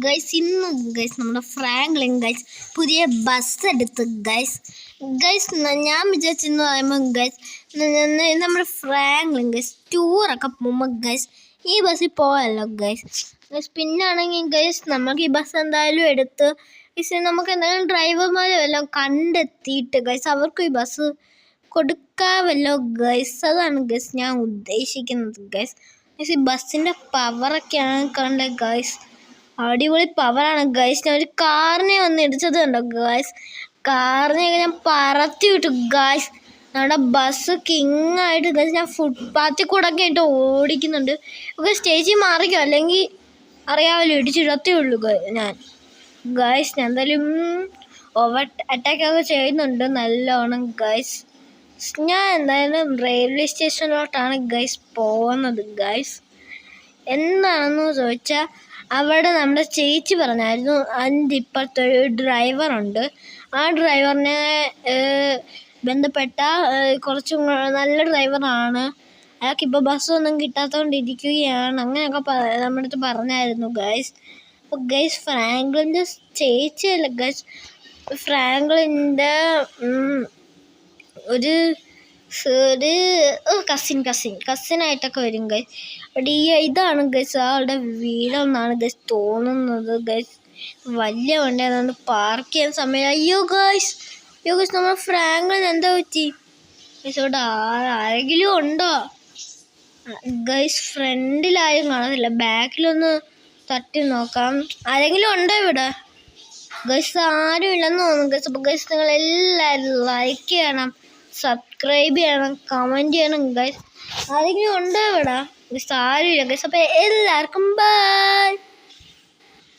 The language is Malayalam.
ഗൈസ് ഇന്ന് ഗൈസ് നമ്മുടെ ഫ്രാങ്ക്ലിൻ ഗൈസ് പുതിയ ബസ് എടുത്ത് ഗൈസ് ഞാൻ വിചാരിച്ചെന്ന് പറയുമ്പോൾ ഗൈസ് നമ്മുടെ ഫ്രാങ്ക്ലിൻ ഗൈസ് ടൂറൊക്കെ പോകുമ്പോൾ ഗൈസ് ഈ ബസ്സിൽ പോകാമല്ലോ ഗൈസ് പിന്നാണെങ്കിൽ ഗൈസ് നമുക്ക് ഈ ബസ് എന്തായാലും എടുത്ത് ഗൈസ് നമുക്ക് എന്തായാലും ഡ്രൈവർമാരെ വല്ലതും കണ്ടെത്തിയിട്ട് ഗൈസ് അവർക്ക് ഈ ബസ് കൊടുക്കാമല്ലോ ഗൈസ്. അതാണ് ഗൈസ് ഞാൻ ഉദ്ദേശിക്കുന്നത് ഗൈസ്. ഈ ബസ്സിൻ്റെ പവറൊക്കെയാണ് കണ്ടത് ഗൈസ്, അടിപൊളി പവറാണ് ഗൈസ്. ഞാൻ ഒരു കാറിനെ വന്ന് ഇടിച്ചത് കണ്ടോ ഗൈസ്, കാറിനെയൊക്കെ ഞാൻ പറത്തി വിട്ടു ഗൈസ്. നമ്മുടെ ബസ് കിങ്ങായിട്ട് ഗൈസ് ഞാൻ ഫുട്പാത്തിൽ കൂടെ ഒക്കെ ആയിട്ട് ഓടിക്കുന്നുണ്ട്. ഒക്കെ സ്റ്റേജിൽ മാറിക്കോ, അല്ലെങ്കിൽ അറിയാമല്ലോ ഇടിച്ചിടത്തേ ഉള്ളൂ ഞാൻ ഗൈസ്. ഞാൻ എന്തായാലും ഓവർ അറ്റാക്കൊക്കെ ചെയ്യുന്നുണ്ട് നല്ലോണം ഗൈസ്. ഞാൻ എന്തായാലും റെയിൽവേ സ്റ്റേഷനിലോട്ടാണ് ഗൈസ് പോകുന്നത് ഗൈസ്. എന്താണെന്ന് ചോദിച്ചാൽ അവിടെ നമ്മുടെ ചേച്ചി പറഞ്ഞായിരുന്നു അതിൻ്റെ ഇപ്പുറത്തൊരു ഡ്രൈവറുണ്ട്, ആ ഡ്രൈവറിനെ ബന്ധപ്പെട്ട കുറച്ചും നല്ല ഡ്രൈവറാണ്, അയാൾക്കിപ്പോൾ ബസ്സൊന്നും കിട്ടാത്തതുകൊണ്ടിരിക്കുകയാണ് അങ്ങനെയൊക്കെ നമ്മുടെ അടുത്ത് പറഞ്ഞായിരുന്നു ഗൈസ്. അപ്പോൾ ഗൈസ് ഫ്രാങ്ക്ലിൻ്റെ ചേച്ചിയല്ല ഗൈസ്, ഫ്രാങ്ക്ലിൻ്റെ ഒരു കസിനായിട്ടൊക്കെ വരും ഗൈസ്. അവിടെ ഇതാണ് ഗൈസ് ആളുടെ വീടെന്നാണ് ഗൈസ് തോന്നുന്നത് ഗൈസ്. വലിയ വണ്ടി അതുകൊണ്ട് പാർക്ക് ചെയ്യാൻ സമയം. അയ്യോ ഗൈസ് നമ്മുടെ ഫ്രാങ്ക്ലിൻ എന്താ പറ്റി ഗൈസ്? ഇവിടെ ആരെങ്കിലും ഉണ്ടോ ഗൈസ്? ഫ്രണ്ടിലാരും കാണത്തില്ല, ബാക്കിലൊന്ന് തട്ടി നോക്കാം, ആരെങ്കിലും ഉണ്ടോ ഇവിടെ ഗൈസ്? ആരും ഇല്ലെന്ന് തോന്നുന്നു ഗൈസ്. അപ്പോൾ ഗൈസ് നിങ്ങൾ എല്ലാവരും ലൈക്ക് ചെയ്യണം, സബ്സ്ക്രൈബ് ചെയ്യണം, കമൻറ്റ് ചെയ്യണം ഗൈസ്. ആരെങ്കിലും ഉണ്ടോ ഇവിടെ ഗൈസ്? ആരും ഇല്ല ഗൈസ്. അപ്പോൾ എല്ലാവർക്കും ബൈ.